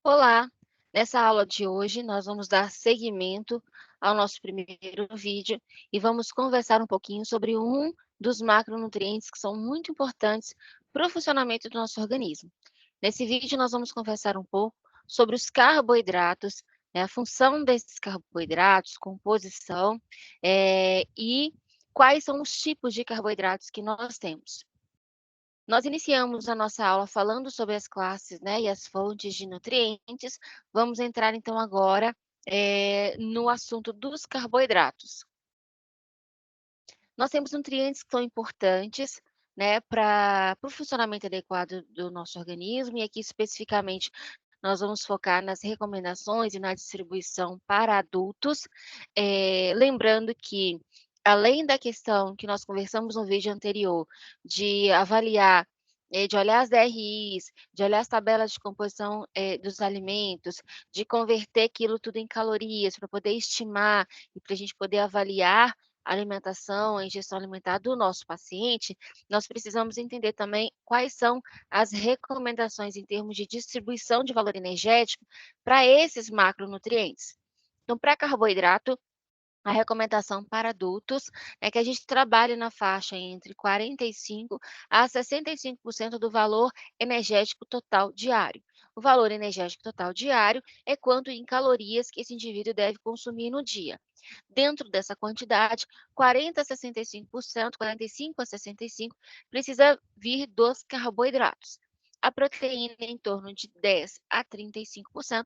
Olá! Nessa aula de hoje, nós vamos dar seguimento ao nosso primeiro vídeo e vamos conversar um pouquinho sobre um dos macronutrientes que são muito importantes para o funcionamento do nosso organismo. Nesse vídeo, nós vamos conversar um pouco sobre os carboidratos, né, a função desses carboidratos, composição, e quais são os tipos de carboidratos que nós temos. Nós iniciamos a nossa aula falando sobre as classes, né, e as fontes de nutrientes. Vamos entrar então agora, no assunto dos carboidratos. Nós temos nutrientes que são importantes, né, para o funcionamento adequado do nosso organismo, e aqui especificamente nós vamos focar nas recomendações e na distribuição para adultos, lembrando que, além da questão que nós conversamos no vídeo anterior, de avaliar, de olhar as DRIs, de olhar as tabelas de composição, dos alimentos, de converter aquilo tudo em calorias para poder estimar e para a gente poder avaliar a alimentação, a ingestão alimentar do nosso paciente, nós precisamos entender também quais são as recomendações em termos de distribuição de valor energético para esses macronutrientes. Então, para carboidrato, a recomendação para adultos é que a gente trabalhe na faixa entre 45 a 65% do valor energético total diário. O valor energético total diário é quanto em calorias que esse indivíduo deve consumir no dia. Dentro dessa quantidade, 40 a 65%, 45 a 65, precisa vir dos carboidratos. A proteína em torno de 10 a 35%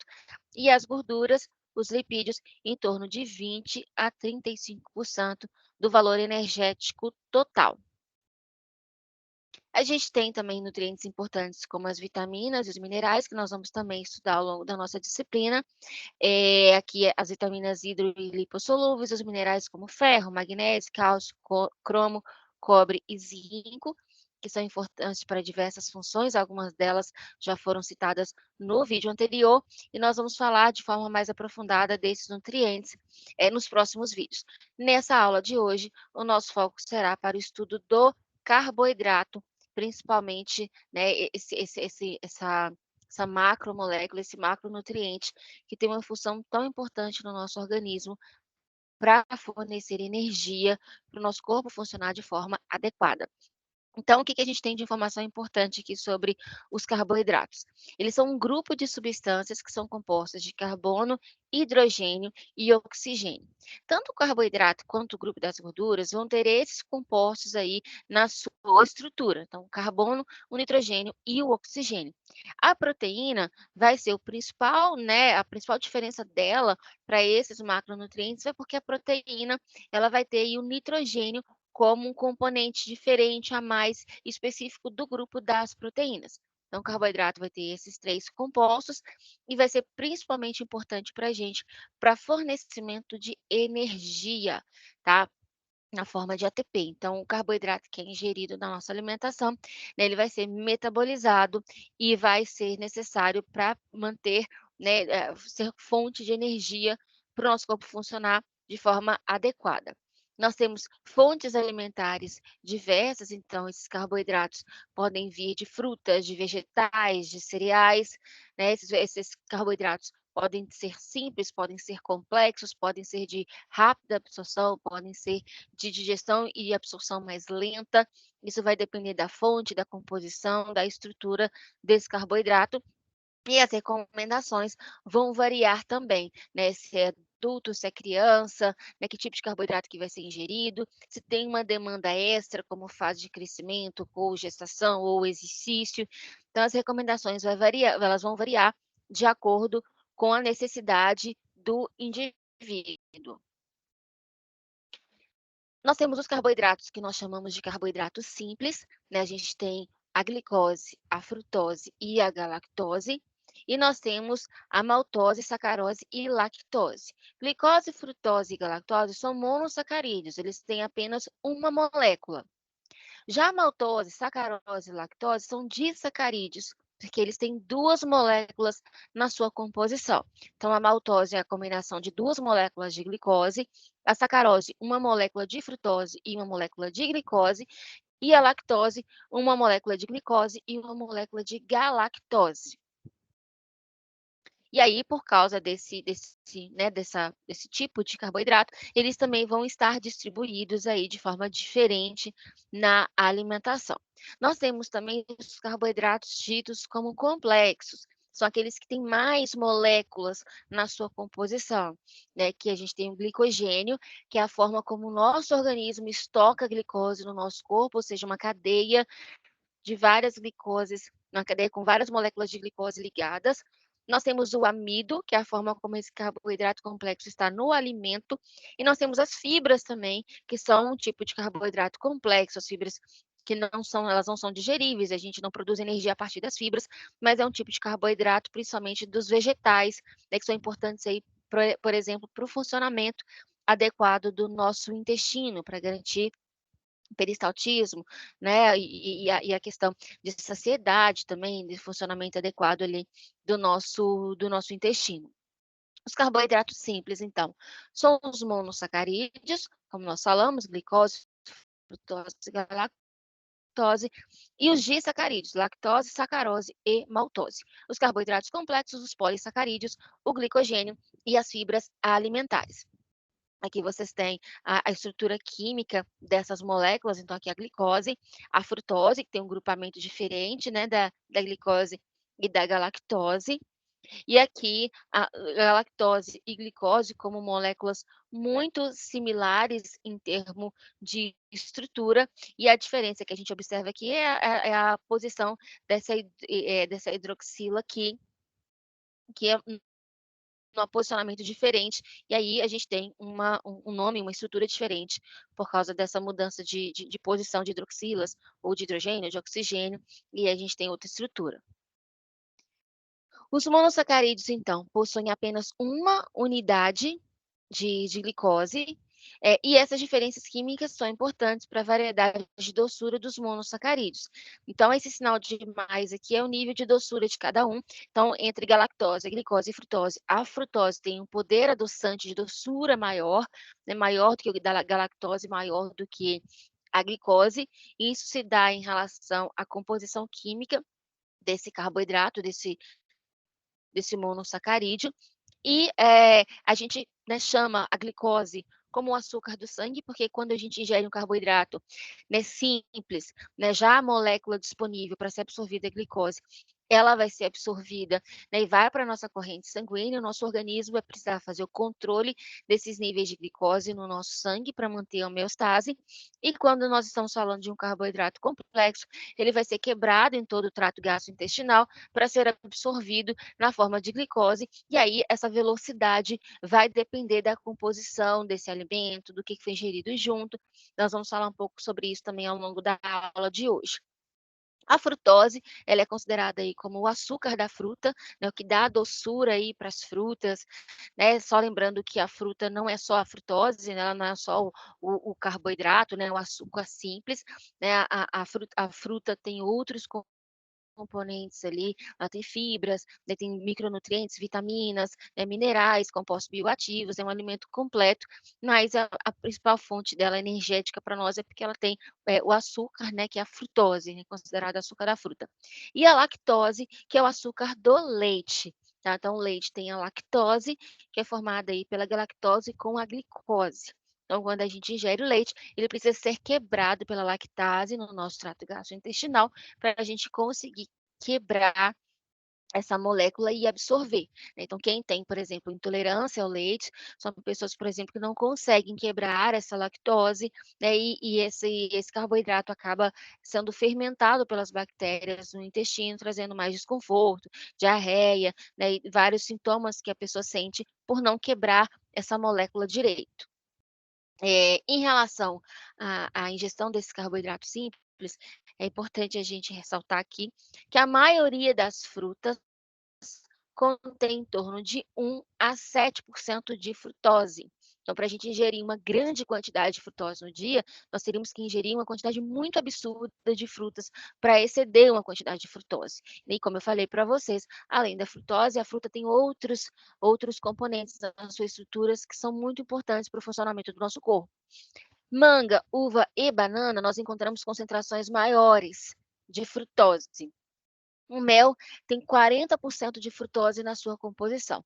e as gorduras, os lipídios, em torno de 20 a 35% do valor energético total. A gente tem também nutrientes importantes como as vitaminas e os minerais, que nós vamos também estudar ao longo da nossa disciplina. Aqui as vitaminas hidro e lipossolúveis, os minerais como ferro, magnésio, cálcio, cromo, cobre e zinco, que são importantes para diversas funções, algumas delas já foram citadas no vídeo anterior, e nós vamos falar de forma mais aprofundada desses nutrientes, nos próximos vídeos. Nessa aula de hoje, o nosso foco será para o estudo do carboidrato, principalmente, né, essa macromolécula, esse macronutriente, que tem uma função tão importante no nosso organismo para fornecer energia para o nosso corpo funcionar de forma adequada. Então, o que a gente tem de informação importante aqui sobre os carboidratos? Eles são um grupo de substâncias que são compostas de carbono, hidrogênio e oxigênio. Tanto o carboidrato quanto o grupo das gorduras vão ter esses compostos aí na sua estrutura. Então, o carbono, o nitrogênio e o oxigênio. A proteína vai ser o principal, né, a principal diferença dela para esses macronutrientes é porque a proteína, ela vai ter aí o nitrogênio como um componente diferente a mais específico do grupo das proteínas. Então, o carboidrato vai ter esses 3 compostos e vai ser principalmente importante para a gente, para fornecimento de energia, tá? Na forma de ATP. Então, o carboidrato que é ingerido na nossa alimentação, né, ele vai ser metabolizado e vai ser necessário para manter, né, ser fonte de energia para o nosso corpo funcionar de forma adequada. Nós temos fontes alimentares diversas, então esses carboidratos podem vir de frutas, de vegetais, de cereais, né, esses carboidratos podem ser simples, podem ser complexos, podem ser de rápida absorção, podem ser de digestão e absorção mais lenta. Isso vai depender da fonte, da composição, da estrutura desse carboidrato. E as recomendações vão variar também, né? Se é adulto, se é criança, né? Que tipo de carboidrato que vai ser ingerido, se tem uma demanda extra, como fase de crescimento, ou gestação, ou exercício. Então, as recomendações elas vão variar de acordo com a necessidade do indivíduo. Nós temos os carboidratos que nós chamamos de carboidratos simples, né, a gente tem a glicose, a frutose e a galactose, e nós temos a maltose, sacarose e lactose. Glicose, frutose e galactose são monossacarídeos, eles têm apenas uma molécula. Já a maltose, sacarose e lactose são disacarídeos, porque eles têm 2 moléculas na sua composição. Então, a maltose é a combinação de 2 moléculas de glicose, a sacarose, uma molécula de frutose e uma molécula de glicose, e a lactose, uma molécula de glicose e uma molécula de galactose. E aí, por causa desse tipo de carboidrato, eles também vão estar distribuídos aí de forma diferente na alimentação. Nós temos também os carboidratos ditos como complexos, são aqueles que têm mais moléculas na sua composição, né? Que a gente tem o glicogênio, que é a forma como o nosso organismo estoca glicose no nosso corpo, ou seja, uma cadeia de várias glicoses, uma cadeia com várias moléculas de glicose ligadas. Nós temos o amido, que é a forma como esse carboidrato complexo está no alimento, e nós temos as fibras também, que são um tipo de carboidrato complexo, as fibras que elas não são digeríveis, a gente não produz energia a partir das fibras, mas é um tipo de carboidrato, principalmente dos vegetais, né, que são importantes aí, por exemplo, para o funcionamento adequado do nosso intestino, para garantir peristaltismo, né, e a questão de saciedade também, de funcionamento adequado ali do nosso intestino. Os carboidratos simples, então, são os monossacarídeos, como nós falamos, glicose, frutose, galactose, e os disacarídeos, lactose, sacarose e maltose. Os carboidratos complexos, os polissacarídeos, o glicogênio e as fibras alimentares. Aqui vocês têm a estrutura química dessas moléculas, então aqui a glicose, a frutose, que tem um grupamento diferente, né, da glicose e da galactose, e aqui a galactose e glicose como moléculas muito similares em termo de estrutura, e a diferença que a gente observa aqui é a posição dessa hidroxila aqui, que é num posicionamento diferente, e aí a gente tem um nome, uma estrutura diferente, por causa dessa mudança de posição de hidroxilas, ou de hidrogênio, de oxigênio, e a gente tem outra estrutura. Os monossacarídeos, então, possuem apenas uma unidade de glicose, e essas diferenças químicas são importantes para a variedade de doçura dos monossacarídeos. Então, esse sinal de mais aqui é o nível de doçura de cada um. Então, entre galactose, glicose e frutose, a frutose tem um poder adoçante de doçura maior, né, maior do que o da galactose, maior do que a glicose. Isso se dá em relação à composição química desse carboidrato, desse monossacarídeo. E a gente, né, chama a glicose como o açúcar do sangue, porque quando a gente ingere um carboidrato, né, simples, né, já a molécula disponível para ser absorvida é a glicose, ela vai ser absorvida, né, e vai para a nossa corrente sanguínea, o nosso organismo vai precisar fazer o controle desses níveis de glicose no nosso sangue para manter a homeostase, e quando nós estamos falando de um carboidrato complexo, ele vai ser quebrado em todo o trato gastrointestinal para ser absorvido na forma de glicose, e aí essa velocidade vai depender da composição desse alimento, do que foi ingerido junto. Nós vamos falar um pouco sobre isso também ao longo da aula de hoje. A frutose, ela é considerada aí como o açúcar da fruta, né, o que dá a doçura aí para as frutas, né, só lembrando que a fruta não é só a frutose, né, ela não é só o carboidrato, né, o açúcar simples, né, a fruta tem outros componentes ali, ela tem fibras, né, tem micronutrientes, vitaminas, minerais, compostos bioativos, é um alimento completo, mas a principal fonte dela energética para nós é porque ela tem o açúcar, né, que é a frutose, né, considerada açúcar da fruta. E a lactose, que é o açúcar do leite. Tá? Então, o leite tem a lactose, que é formada aí pela galactose com a glicose. Então, quando a gente ingere o leite, ele precisa ser quebrado pela lactase no nosso trato gastrointestinal para a gente conseguir quebrar essa molécula e absorver, né. Então quem tem, por exemplo, intolerância ao leite, são pessoas, por exemplo, que não conseguem quebrar essa lactose, né, e esse carboidrato acaba sendo fermentado pelas bactérias no intestino, trazendo mais desconforto, diarreia, né, e vários sintomas que a pessoa sente por não quebrar essa molécula direito. Em relação à ingestão desse carboidrato simples, é importante a gente ressaltar aqui que a maioria das frutas contém em torno de 1 a 7% de frutose. Então, para a gente ingerir uma grande quantidade de frutose no dia, nós teríamos que ingerir uma quantidade muito absurda de frutas para exceder uma quantidade de frutose. E como eu falei para vocês, além da frutose, a fruta tem outros componentes nas suas estruturas que são muito importantes para o funcionamento do nosso corpo. Manga, uva e banana, nós encontramos concentrações maiores de frutose. O mel tem 40% de frutose na sua composição.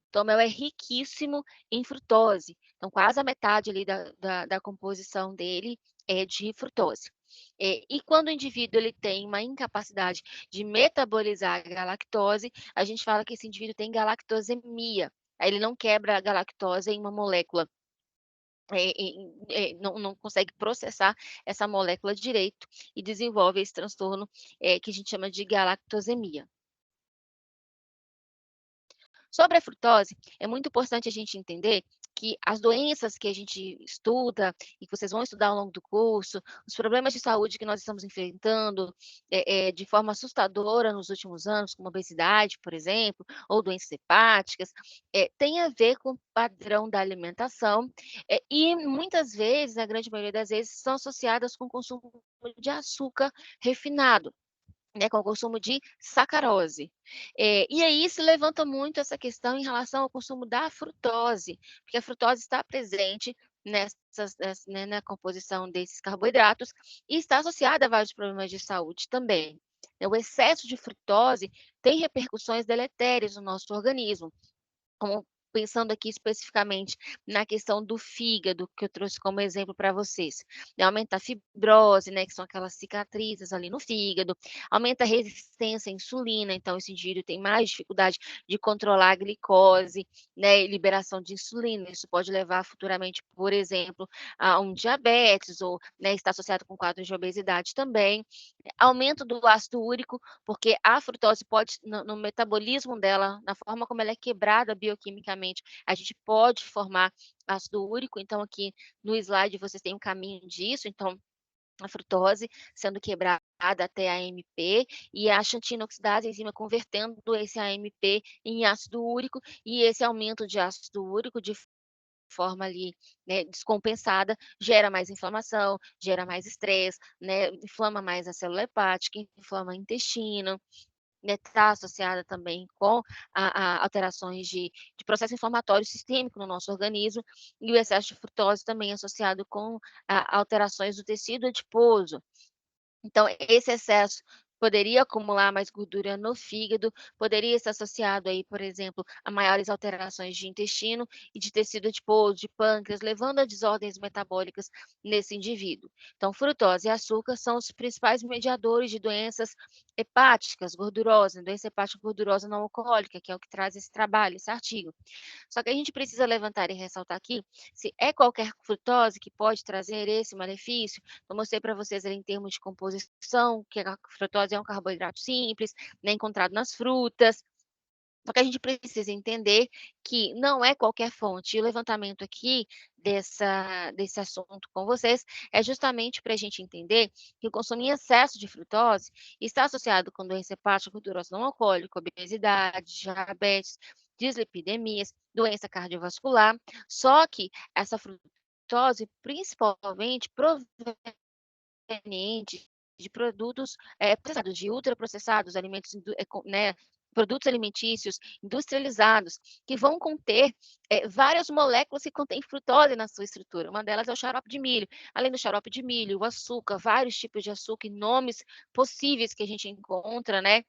Então, o mel é riquíssimo em frutose. Então, quase a metade ali da composição dele é de frutose. E quando o indivíduo ele tem uma incapacidade de metabolizar a galactose, a gente fala que esse indivíduo tem galactosemia. Aí ele não quebra a galactose em uma molécula, não consegue processar essa molécula direito e desenvolve esse transtorno, que a gente chama de galactosemia. Sobre a frutose, é muito importante a gente entender que as doenças que a gente estuda e que vocês vão estudar ao longo do curso, os problemas de saúde que nós estamos enfrentando, de forma assustadora nos últimos anos, como obesidade, por exemplo, ou doenças hepáticas, tem a ver com o padrão da alimentação, e muitas vezes, a grande maioria das vezes, são associadas com o consumo de açúcar refinado. Né, com o consumo de sacarose. E aí se levanta muito essa questão em relação ao consumo da frutose, porque a frutose está presente né, na composição desses carboidratos e está associada a vários problemas de saúde também. O excesso de frutose tem repercussões deletérias no nosso organismo, como pensando aqui especificamente na questão do fígado, que eu trouxe como exemplo para vocês, né, aumenta a fibrose, né, que são aquelas cicatrizes ali no fígado, aumenta a resistência à insulina, então esse indivíduo tem mais dificuldade de controlar a glicose, né, e liberação de insulina, isso pode levar futuramente, por exemplo, a um diabetes ou, né, está associado com quadros de obesidade também. Aumento do ácido úrico, porque a frutose pode no metabolismo dela, na forma como ela é quebrada bioquimicamente, a gente pode formar ácido úrico, então aqui no slide vocês têm um caminho disso, então a frutose sendo quebrada até a AMP e a xantina oxidase, a enzima convertendo esse AMP em ácido úrico, e esse aumento de ácido úrico de forma ali, né, descompensada, gera mais inflamação, gera mais estresse, né, inflama mais a célula hepática, inflama o intestino, né, está associada também com a alterações de processo inflamatório sistêmico no nosso organismo, e o excesso de frutose também é associado com alterações do tecido adiposo. Então, esse excesso poderia acumular mais gordura no fígado, poderia estar associado aí, por exemplo, a maiores alterações de intestino e de tecido adiposo, de pâncreas, levando a desordens metabólicas nesse indivíduo. Então, frutose e açúcar são os principais mediadores de doenças hepáticas gordurosas, doença hepática gordurosa não alcoólica, que é o que traz esse trabalho, esse artigo. Só que a gente precisa levantar e ressaltar aqui se é qualquer frutose que pode trazer esse malefício. Eu mostrei para vocês ali em termos de composição, que a frutose é um carboidrato simples, né, encontrado nas frutas. Só que a gente precisa entender que não é qualquer fonte. E o levantamento aqui desse assunto com vocês é justamente para a gente entender que o consumo em excesso de frutose está associado com doença hepática gordurosa não alcoólica, obesidade, diabetes, dislipidemias, doença cardiovascular. Só que essa frutose, principalmente, proveniente de produtos, processados, de ultraprocessados, alimentos né, produtos alimentícios industrializados, que vão conter, várias moléculas que contêm frutose na sua estrutura. Uma delas é o xarope de milho. Além do xarope de milho, o açúcar, vários tipos de açúcar e nomes possíveis que a gente encontra, né,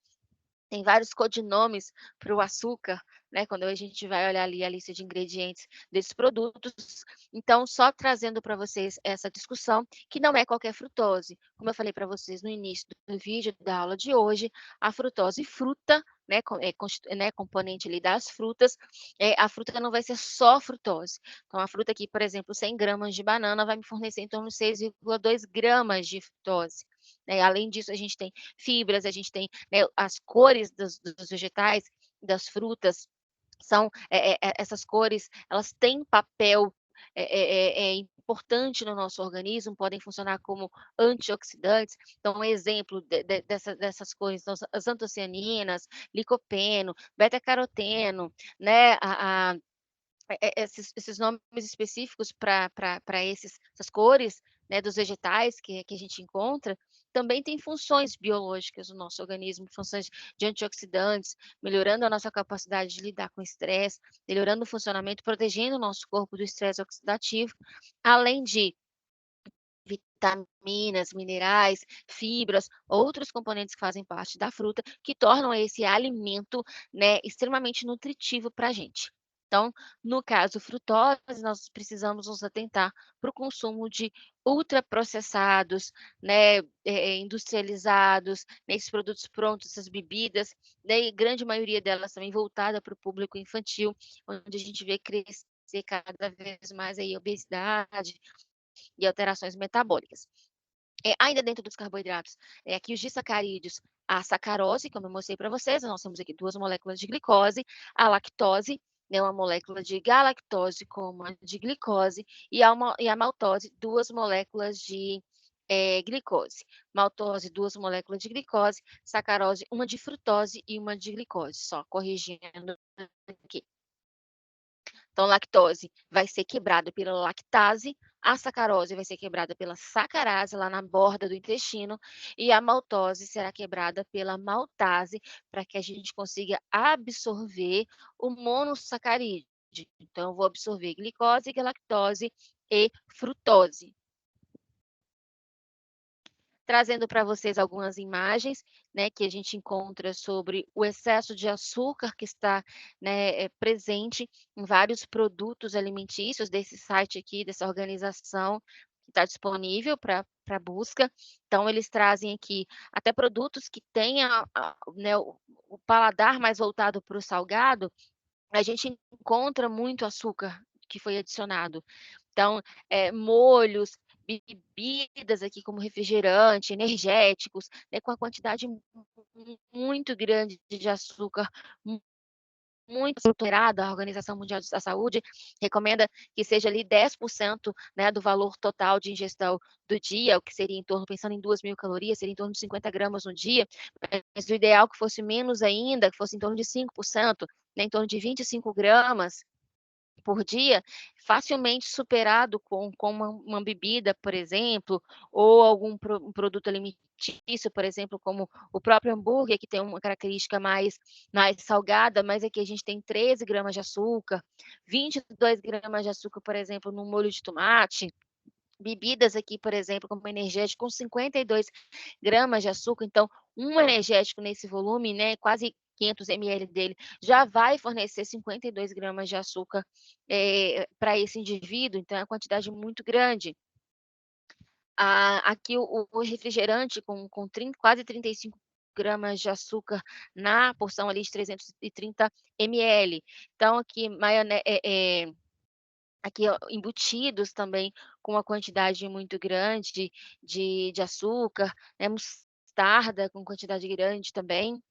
tem vários codinomes para o açúcar, né, quando a gente vai olhar ali a lista de ingredientes desses produtos. Então, só trazendo para vocês essa discussão, que não é qualquer frutose. Como eu falei para vocês no início do vídeo da aula de hoje, a frutose fruta, né, né, componente ali das frutas, a fruta não vai ser só frutose. Então, a fruta aqui, por exemplo, 100 gramas de banana vai me fornecer em torno de 6,2 gramas de frutose. Né? Além disso, a gente tem fibras, a gente tem, né, as cores dos vegetais, das frutas, são essas cores, elas têm papel importante no nosso organismo, podem funcionar como antioxidantes. Então, um exemplo dessas cores são as antocianinas, licopeno, beta-caroteno, né, esses nomes específicos para essas cores, né, dos vegetais que a gente encontra, também tem funções biológicas no nosso organismo, funções de antioxidantes, melhorando a nossa capacidade de lidar com estresse, melhorando o funcionamento, protegendo o nosso corpo do estresse oxidativo, além de vitaminas, minerais, fibras, outros componentes que fazem parte da fruta, que tornam esse alimento, né, extremamente nutritivo para a gente. Então, no caso frutose, nós precisamos nos atentar para o consumo de ultraprocessados, né, industrializados, né, esses produtos prontos, essas bebidas, né, e grande maioria delas também voltada para o público infantil, onde a gente vê crescer cada vez mais aí obesidade e alterações metabólicas. Ainda dentro dos carboidratos, aqui os disacarídeos, a sacarose, como eu mostrei para vocês, nós temos aqui 2 moléculas de glicose, a lactose, né, uma molécula de galactose com uma de glicose, e a maltose, 2 moléculas de, glicose. Maltose, 2 moléculas de glicose, sacarose, uma de frutose e uma de glicose, só corrigindo aqui. Então, lactose vai ser quebrado pela lactase, a sacarose vai ser quebrada pela sacarase, lá na borda do intestino, e a maltose será quebrada pela maltase, para que a gente consiga absorver o monossacarídeo. Então, eu vou absorver glicose, galactose e frutose. Trazendo para vocês algumas imagens, né, que a gente encontra sobre o excesso de açúcar que está, né, presente em vários produtos alimentícios desse site aqui, dessa organização, que está disponível para busca. Então eles trazem aqui até produtos que têm né, o paladar mais voltado para o salgado, a gente encontra muito açúcar que foi adicionado. Então, molhos, bebidas aqui como refrigerante, energéticos, né, com a quantidade muito grande de açúcar, mu muito saturada, a Organização Mundial da Saúde recomenda que seja ali 10%, né, do valor total de ingestão do dia, o que seria em torno, pensando em 2.000 calorias, seria em torno de 50 gramas no dia, mas o ideal que fosse menos ainda, que fosse em torno de 5%, né, em torno de 25 gramas por dia, facilmente superado com uma bebida, por exemplo, ou algum um produto alimentício, por exemplo, como o próprio hambúrguer, que tem uma característica mais salgada, mas aqui a gente tem 13 gramas de açúcar, 22 gramas de açúcar, por exemplo, no molho de tomate. Bebidas aqui, por exemplo, como energético, com 52 gramas de açúcar, então um energético nesse volume, né, quase 500 ml dele, já vai fornecer 52 gramas de açúcar, para esse indivíduo, então é uma quantidade muito grande. Aqui o refrigerante com quase 35 gramas de açúcar na porção ali de 330 ml. Então aqui aqui, ó, embutidos também com uma quantidade muito grande de açúcar, né, mostarda com quantidade grande também,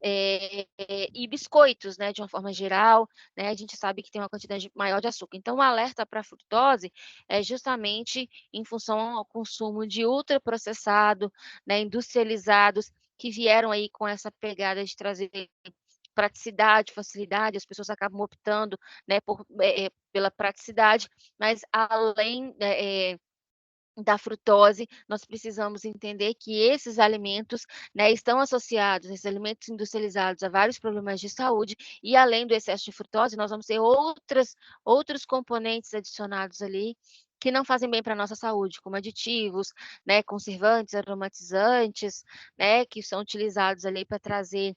e biscoitos, né, de uma forma geral, né, a gente sabe que tem uma quantidade maior de açúcar. Então o alerta para a frutose é justamente em função ao consumo de ultraprocessado, né, industrializados, que vieram aí com essa pegada de trazer praticidade, facilidade, as pessoas acabam optando, né, pela praticidade, mas além, da frutose, nós precisamos entender que esses alimentos, né, estão associados, esses alimentos industrializados, a vários problemas de saúde, e além do excesso de frutose, nós vamos ter outros componentes adicionados ali, que não fazem bem para a nossa saúde, como aditivos, né, conservantes, aromatizantes, né, que são utilizados ali para trazer,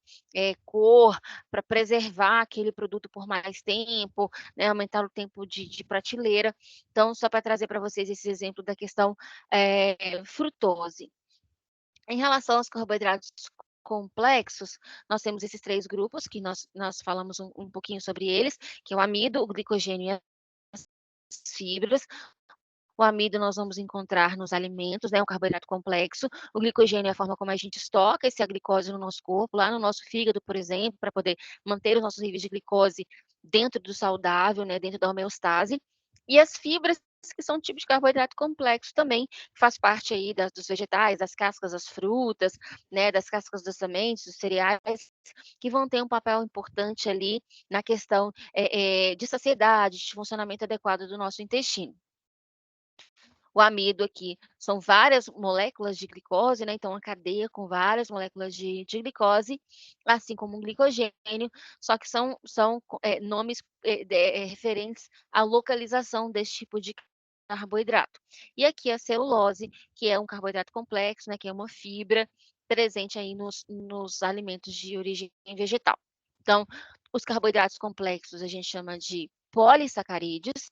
cor, para preservar aquele produto por mais tempo, né, aumentar o tempo de prateleira. Então, só para trazer para vocês esse exemplo da questão, frutose. Em relação aos carboidratos complexos, nós temos esses 3 grupos que nós falamos um pouquinho sobre eles, que é o amido, o glicogênio e as fibras. O amido nós vamos encontrar nos alimentos, né, um carboidrato complexo. O glicogênio é a forma como a gente estoca essa glicose no nosso corpo, lá no nosso fígado, por exemplo, para poder manter os nossos níveis de glicose dentro do saudável, né, dentro da homeostase. E as fibras, que são tipos de carboidrato complexo também, faz parte aí dos vegetais, das cascas das frutas, né, das cascas das sementes, dos cereais, que vão ter um papel importante ali na questão de saciedade, de funcionamento adequado do nosso intestino. O amido aqui são várias moléculas de glicose, né, então uma cadeia com várias moléculas de glicose, assim como o glicogênio, só que são nomes, referentes à localização desse tipo de carboidrato. E aqui a celulose, que é um carboidrato complexo, né, que é uma fibra presente aí nos alimentos de origem vegetal. Então, os carboidratos complexos a gente chama de polissacarídeos.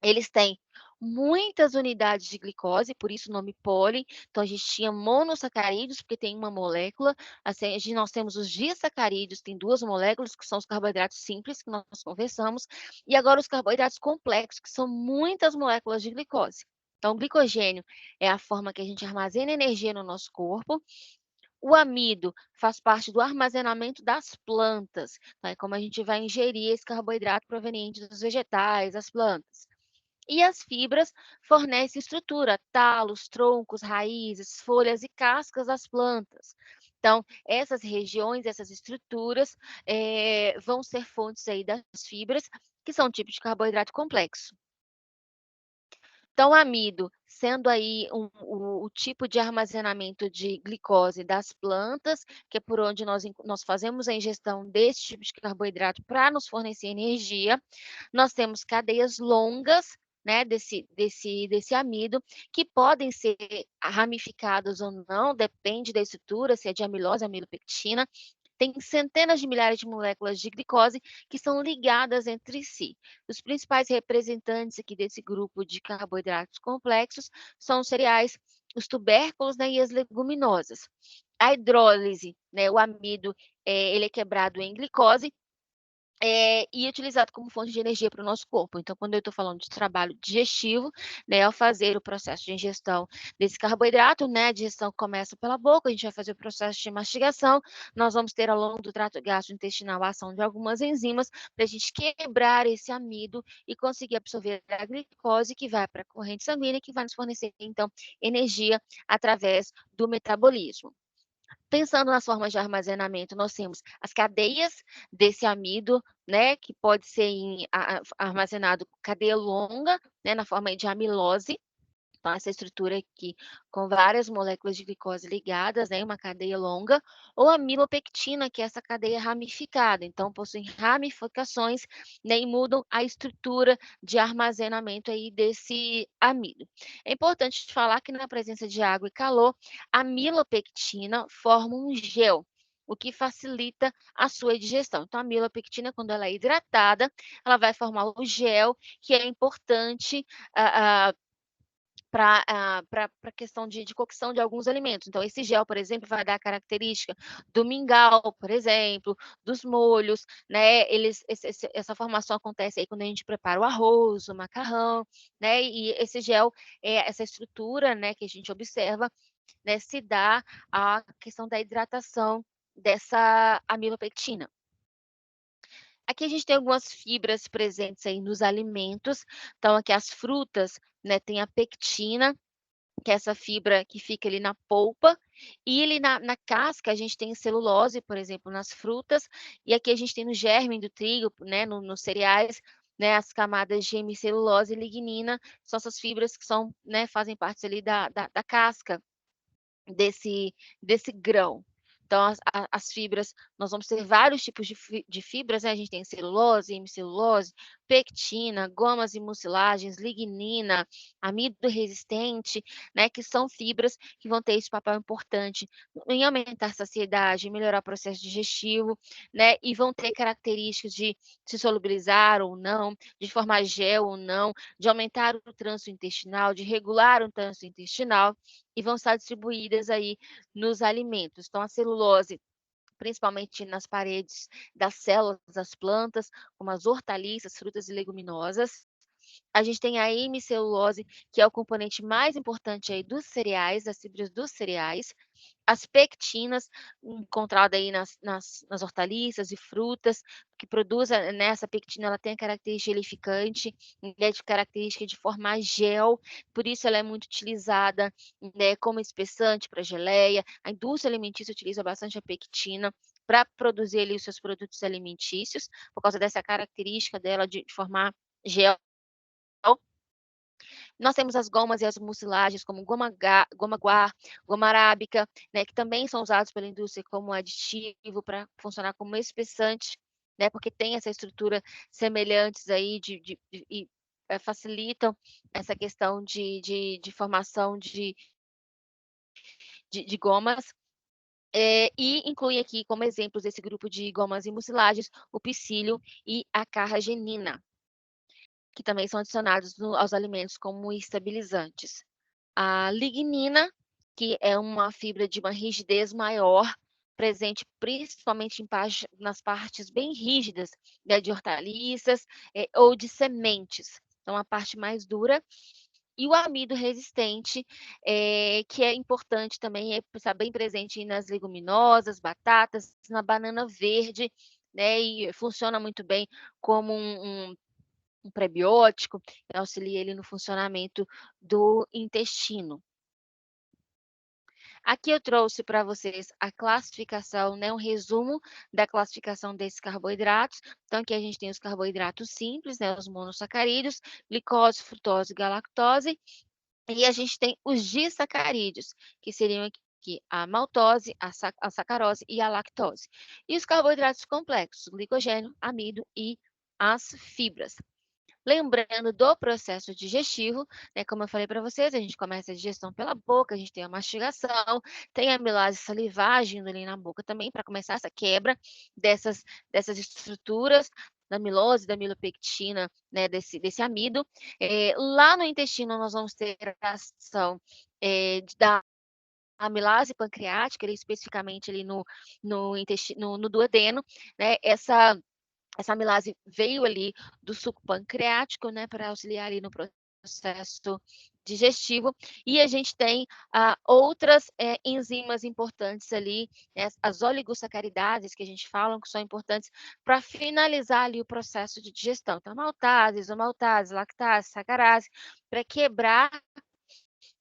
Eles têm muitas unidades de glicose, por isso o nome poli. Então, a gente tinha monossacarídeos, porque tem uma molécula. Assim, nós temos os disacarídeos, tem 2 moléculas, que são os carboidratos simples, que nós conversamos. E agora os carboidratos complexos, que são muitas moléculas de glicose. Então, o glicogênio é a forma que a gente armazena energia no nosso corpo. O amido faz parte do armazenamento das plantas, né? Como a gente vai ingerir esse carboidrato proveniente dos vegetais, das plantas. E as fibras fornecem estrutura, talos, troncos, raízes, folhas e cascas das plantas. Então, essas regiões, essas estruturas, vão ser fontes aí das fibras, que são tipos de carboidrato complexo. Então, o amido, sendo aí o tipo de armazenamento de glicose das plantas, que é por onde nós fazemos a ingestão desse tipo de carboidrato para nos fornecer energia, nós temos cadeias longas, né, desse amido, que podem ser ramificadas ou não, depende da estrutura, se é de amilose, amilopectina. Tem centenas de milhares de moléculas de glicose que são ligadas entre si. Os principais representantes aqui desse grupo de carboidratos complexos são os cereais, os tubérculos, né, e as leguminosas. A hidrólise, né, o amido, ele é quebrado em glicose e utilizado como fonte de energia para o nosso corpo. Então, quando eu estou falando de trabalho digestivo, né, ao fazer o processo de ingestão desse carboidrato, né, a digestão começa pela boca, a gente vai fazer o processo de mastigação, nós vamos ter ao longo do trato gastrointestinal a ação de algumas enzimas para a gente quebrar esse amido e conseguir absorver a glicose que vai para a corrente sanguínea, que vai nos fornecer, então, energia através do metabolismo. Pensando nas formas de armazenamento, nós temos as cadeias desse amido, né, que pode ser armazenado cadeia longa, né, na forma de amilose. Então, essa estrutura aqui com várias moléculas de glicose ligadas, né, uma cadeia longa, ou a milopectina, que é essa cadeia ramificada. Então, possuem ramificações, né, e mudam a estrutura de armazenamento aí desse amido. É importante falar que na presença de água e calor, a milopectina forma um gel, o que facilita a sua digestão. Então, a milopectina, quando ela é hidratada, ela vai formar o gel, que é importante para a questão de cocção de alguns alimentos. Então, esse gel, por exemplo, vai dar a característica do mingau, por exemplo, dos molhos, né? Essa formação acontece aí quando a gente prepara o arroz, o macarrão, né? E esse gel, essa estrutura, né, que a gente observa, né, se dá à questão da hidratação dessa amilopectina. Aqui a gente tem algumas fibras presentes aí nos alimentos. Então, aqui as frutas, né, tem a pectina, que é essa fibra que fica ali na polpa, e ali na casca a gente tem celulose, por exemplo, nas frutas, e aqui a gente tem no germe do trigo, né, nos cereais, né, as camadas de hemicelulose e lignina, são essas fibras que são, né, fazem parte ali da casca desse grão. Então, as fibras, nós vamos ter vários tipos de fibras, né? A gente tem celulose, hemicelulose, pectina, gomas e mucilagens, lignina, amido resistente, né? Que são fibras que vão ter esse papel importante em aumentar a saciedade, melhorar o processo digestivo, né? E vão ter características de se solubilizar ou não, de formar gel ou não, de aumentar o trânsito intestinal, de regular o trânsito intestinal, e vão estar distribuídas aí nos alimentos. Então, a celulose, principalmente nas paredes das células das plantas, como as hortaliças, frutas e leguminosas. A gente tem a hemicelulose, que é o componente mais importante aí dos cereais, das fibras dos cereais. As pectinas, encontrada aí nas hortaliças e frutas, que produz, né, essa pectina, ela tem a característica gelificante, né, de característica de formar gel, por isso ela é muito utilizada, né, como espessante para geleia. A indústria alimentícia utiliza bastante a pectina para produzir ali os seus produtos alimentícios, por causa dessa característica dela de formar gel. Nós temos as gomas e as mucilagens, como goma guar, goma arábica, né, que também são usados pela indústria como aditivo para funcionar como espessante, né, porque tem essa estrutura semelhantes aí facilitam essa questão de formação de gomas, e inclui aqui como exemplos desse grupo de gomas e mucilagens, o psyllium e a carragenina, que também são adicionados aos alimentos como estabilizantes. A lignina, que é uma fibra de uma rigidez maior, presente principalmente nas partes bem rígidas, né, de hortaliças, ou de sementes. Então, a parte mais dura. E o amido resistente, que é importante também, está bem presente nas leguminosas, batatas, na banana verde, né, e funciona muito bem como um prebiótico, auxilia ele no funcionamento do intestino. Aqui eu trouxe para vocês a classificação, né, um resumo da classificação desses carboidratos. Então, aqui a gente tem os carboidratos simples, né, os monossacarídeos, glicose, frutose, galactose, e a gente tem os disacarídeos, que seriam aqui a maltose, a sacarose e a lactose. E os carboidratos complexos, glicogênio, amido e as fibras. Lembrando do processo digestivo, né, como eu falei para vocês, a gente começa a digestão pela boca, a gente tem a mastigação, tem a amilase salivagem ali na boca também, para começar essa quebra dessas estruturas da amilose, da amilopectina, né, desse amido. Lá no intestino, nós vamos ter a ação da amilase pancreática, ali, especificamente ali no intestino, no duodeno, né, essa amilase veio ali do suco pancreático, né, para auxiliar ali no processo digestivo, e a gente tem outras enzimas importantes ali, as oligosacaridases que a gente fala, que são importantes para finalizar ali o processo de digestão. Então, maltase, isomaltase, lactase, sacarase, para quebrar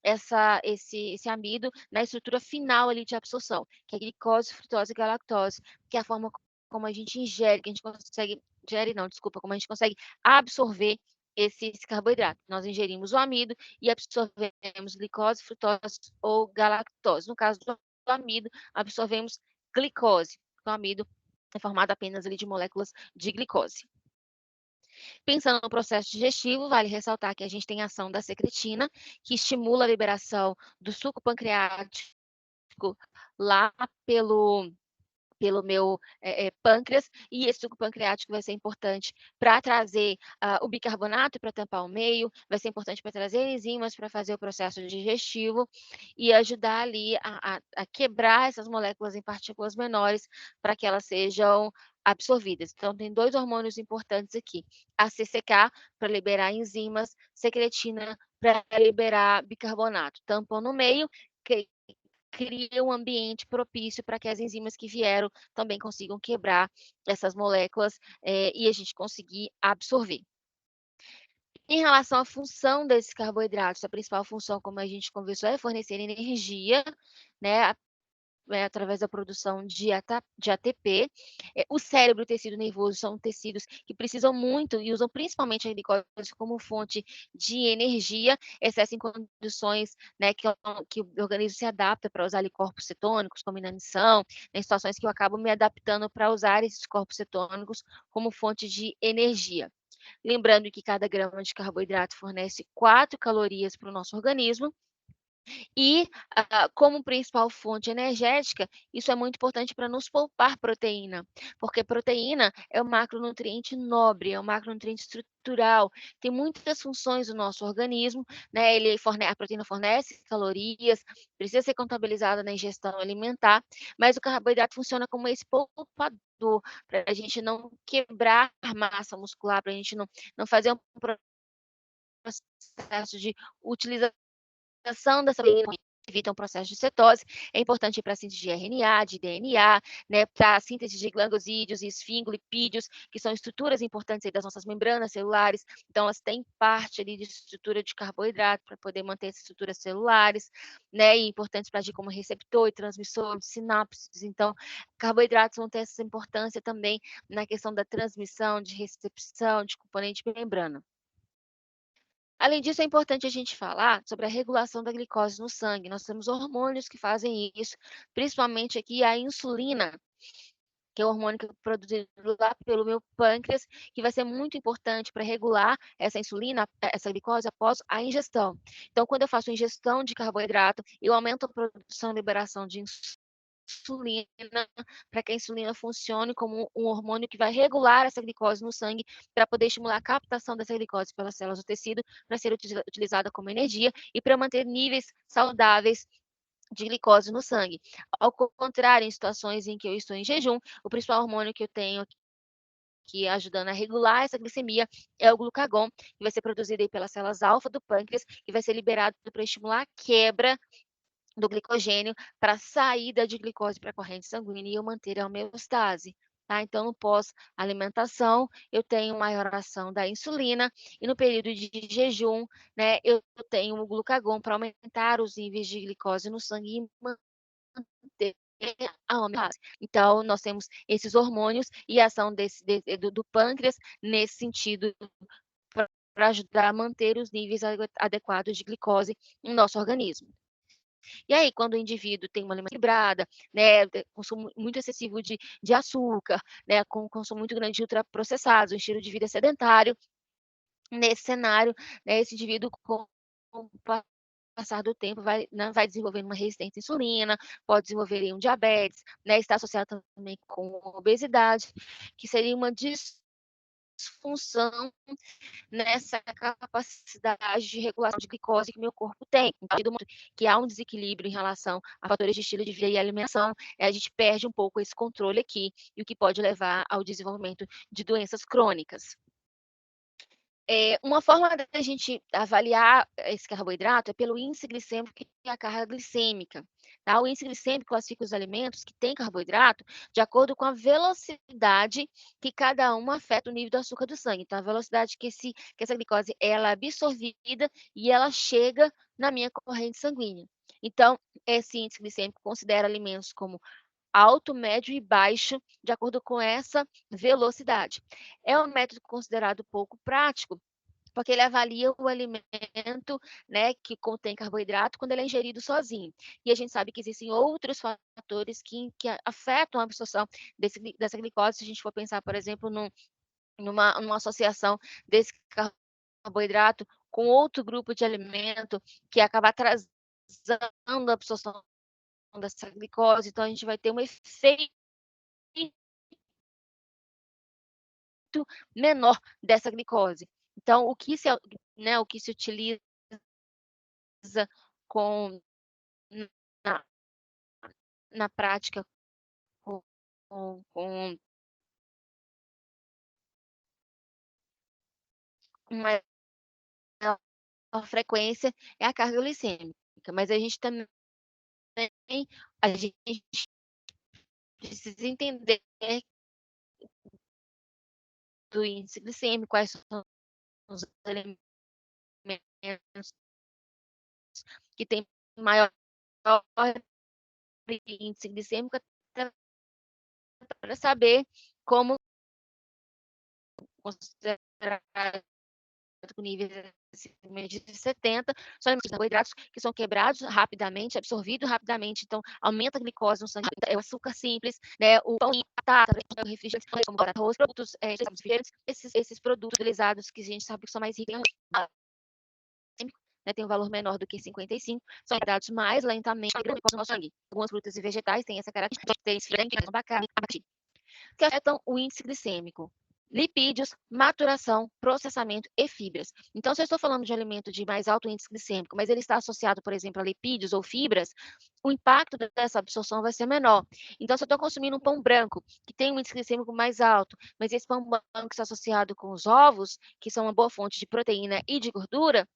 esse amido na estrutura final ali de absorção, que é glicose, frutose e galactose, que é a forma como a gente ingere, que a gente consegue, ingere não, desculpa, como a gente consegue absorver esse carboidrato. Nós ingerimos o amido e absorvemos glicose, frutose ou galactose. No caso do amido, absorvemos glicose. O amido é formado apenas ali de moléculas de glicose. Pensando no processo digestivo, vale ressaltar que a gente tem a ação da secretina, que estimula a liberação do suco pancreático lá pelo meu pâncreas, e esse suco pancreático vai ser importante para trazer o bicarbonato para tampar o meio, vai ser importante para trazer enzimas para fazer o processo digestivo e ajudar ali a quebrar essas moléculas em partículas menores para que elas sejam absorvidas. Então, tem 2 hormônios importantes aqui, a CCK para liberar enzimas, secretina para liberar bicarbonato. Tampam no meio, que cria um ambiente propício para que as enzimas que vieram também consigam quebrar essas moléculas, e a gente conseguir absorver. Em relação à função desses carboidratos, a principal função, como a gente conversou, é fornecer energia, né, através da produção de ATP. O cérebro e o tecido nervoso são tecidos que precisam muito e usam principalmente a glicose como fonte de energia, exceto em condições, né, que o organismo se adapta para usar ali corpos cetônicos, como inanição, em situações que eu acabo me adaptando para usar esses corpos cetônicos como fonte de energia. Lembrando que cada grama de carboidrato fornece 4 calorias para o nosso organismo, e, como principal fonte energética, isso é muito importante para nos poupar proteína, porque proteína é um macronutriente nobre, é um macronutriente estrutural, tem muitas funções no nosso organismo, né, a proteína fornece calorias, precisa ser contabilizada na ingestão alimentar, mas o carboidrato funciona como esse poupador, para a gente não quebrar massa muscular, para a gente não fazer um processo de utilização dessa proteína, evita um processo de cetose, é importante para a síntese de RNA, de DNA, né, para a síntese de glanosídeos e esfingolipídios, que são estruturas importantes aí das nossas membranas celulares, então elas têm parte ali de estrutura de carboidrato para poder manter essas estruturas celulares, né, e importantes para agir como receptor e transmissor de sinapses, então carboidratos vão ter essa importância também na questão da transmissão, de recepção, de componente de membrana. Além disso, é importante a gente falar sobre a regulação da glicose no sangue. Nós temos hormônios que fazem isso, principalmente aqui a insulina, que é o hormônio que é produzido lá pelo meu pâncreas, que vai ser muito importante para regular essa insulina, essa glicose após a ingestão. Então, quando eu faço ingestão de carboidrato, eu aumento a produção e liberação de insulina, para que a insulina funcione como um hormônio que vai regular essa glicose no sangue, para poder estimular a captação dessa glicose pelas células do tecido, para ser utilizada como energia e para manter níveis saudáveis de glicose no sangue. Ao contrário, em situações em que eu estou em jejum, o principal hormônio que eu tenho que ajudando a regular essa glicemia é o glucagon, que vai ser produzido aí pelas células alfa do pâncreas, que vai ser liberado para estimular a quebra do glicogênio para a saída de glicose para a corrente sanguínea e eu manter a homeostase. Tá? Então, no pós-alimentação, eu tenho maior ação da insulina e no período de jejum, né, eu tenho o glucagon para aumentar os níveis de glicose no sangue e manter a homeostase. Então, nós temos esses hormônios e a ação do pâncreas nesse sentido para ajudar a manter os níveis adequados de glicose no nosso organismo. E aí, quando o indivíduo tem uma alimentação equilibrada, né, consumo muito excessivo de açúcar, né, com consumo muito grande de ultraprocessados, um estilo de vida sedentário, nesse cenário, né, esse indivíduo com o passar do tempo vai desenvolvendo uma resistência à insulina, pode desenvolver aí um diabetes, né, está associado também com obesidade, que seria uma disfunção nessa capacidade de regulação de glicose que meu corpo tem. Então, que há um desequilíbrio em relação a fatores de estilo de vida e alimentação, a gente perde um pouco esse controle aqui, e o que pode levar ao desenvolvimento de doenças crônicas. Uma forma da gente avaliar esse carboidrato é pelo índice glicêmico e a carga glicêmica. Tá? O índice glicêmico classifica os alimentos que têm carboidrato de acordo com a velocidade que cada um afeta o nível do açúcar do sangue. Então, a velocidade que essa glicose ela é absorvida e ela chega na minha corrente sanguínea. Então, esse índice glicêmico considera alimentos como alto, médio e baixo, de acordo com essa velocidade. É um método considerado pouco prático, porque ele avalia o alimento, né, que contém carboidrato quando ele é ingerido sozinho. E a gente sabe que existem outros fatores que afetam a absorção dessa glicose, se a gente for pensar, por exemplo, numa associação desse carboidrato com outro grupo de alimento que acaba atrasando a absorção dessa glicose, então a gente vai ter um efeito menor dessa glicose. Então, o que se utiliza com na, na prática com, com maior frequência é a carga glicêmica, mas a gente também a gente precisa entender do índice glicêmico, quais são os alimentos que têm maior índice glicêmico para saber como considerar com níveis acima de 70, são alimentos carboidratos que são quebrados rapidamente, absorvidos rapidamente, então aumenta a glicose no sangue, é o açúcar simples, né, o pão, a batata, o refrigerante, como batata, arroz, produtos diferentes, esses produtos utilizados que a gente sabe que são mais ricos em né, tem um valor menor do que 55, são quebrados mais lentamente no nosso sangue. Algumas frutas e vegetais têm essa característica de terem frango, abacate, que afetam o índice glicêmico. Lipídios, maturação, processamento e fibras. Então, se eu estou falando de alimento de mais alto índice glicêmico, mas ele está associado, por exemplo, a lipídios ou fibras, o impacto dessa absorção vai ser menor. Então, se eu estou consumindo um pão branco, que tem um índice glicêmico mais alto, mas esse pão branco está associado com os ovos, que são uma boa fonte de proteína e de gordura,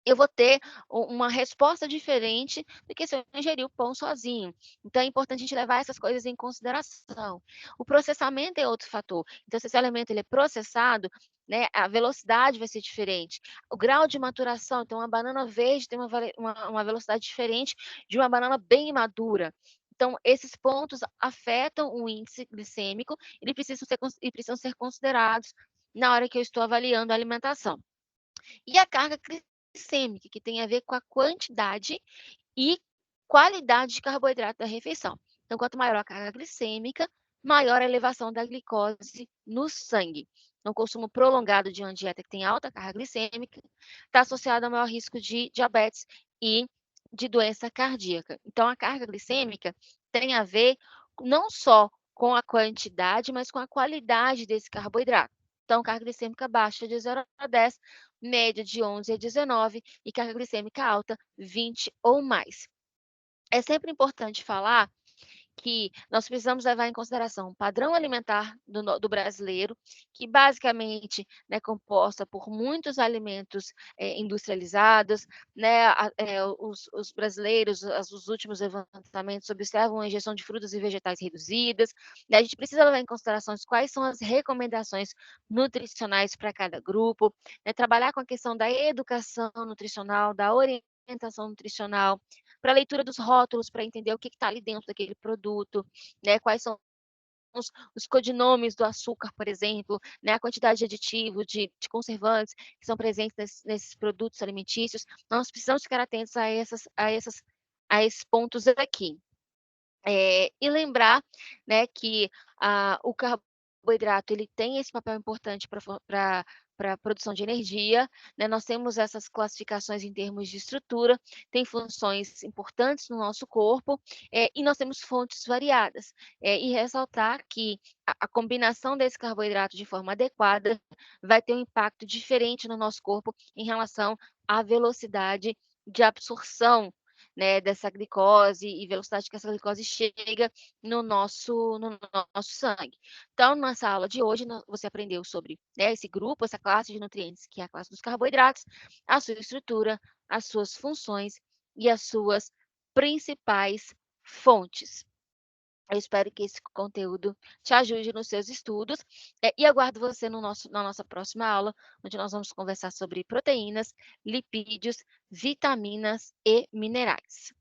eu vou ter uma resposta diferente do que se eu ingerir o pão sozinho. Então, é importante a gente levar essas coisas em consideração. O processamento é outro fator. Então, se esse alimento ele é processado, né, a velocidade vai ser diferente. O grau de maturação, então, uma banana verde tem uma velocidade diferente de uma banana bem madura. Então, esses pontos afetam o índice glicêmico e precisam ser considerados na hora que eu estou avaliando a alimentação. E a carga glicêmica, que tem a ver com a quantidade e qualidade de carboidrato da refeição. Então, quanto maior a carga glicêmica, maior a elevação da glicose no sangue. Então, o consumo prolongado de uma dieta que tem alta carga glicêmica está associado a maior risco de diabetes e de doença cardíaca. Então, a carga glicêmica tem a ver não só com a quantidade, mas com a qualidade desse carboidrato. Então, carga glicêmica baixa de 0 a 10, média de 11 a 19 e carga glicêmica alta 20 ou mais. É sempre importante falar que nós precisamos levar em consideração o padrão alimentar do brasileiro, que basicamente é composta por muitos alimentos industrializados, né? Os brasileiros, os últimos levantamentos observam a ingestão de frutas e vegetais reduzidas, né? A gente precisa levar em consideração quais são as recomendações nutricionais para cada grupo, né? Trabalhar com a questão da educação nutricional, da orientação nutricional, para a leitura dos rótulos, para entender o que está ali dentro daquele produto, né? Quais são os codinomes do açúcar, por exemplo, né? A quantidade de aditivos, de conservantes que são presentes nesses produtos alimentícios. Nós precisamos ficar atentos a esses pontos aqui. E lembrar, né, que o carboidrato ele tem esse papel importante para a produção de energia, né? Nós temos essas classificações em termos de estrutura, tem funções importantes no nosso corpo, e nós temos fontes variadas. E ressaltar que a combinação desse carboidrato de forma adequada vai ter um impacto diferente no nosso corpo em relação à velocidade de absorção, né, dessa glicose e velocidade que essa glicose chega no nosso sangue. Então, nessa aula de hoje, você aprendeu sobre, né, esse grupo, essa classe de nutrientes, que é a classe dos carboidratos, a sua estrutura, as suas funções e as suas principais fontes. Eu espero que esse conteúdo te ajude nos seus estudos, e aguardo você na nossa próxima aula, onde nós vamos conversar sobre proteínas, lipídios, vitaminas e minerais.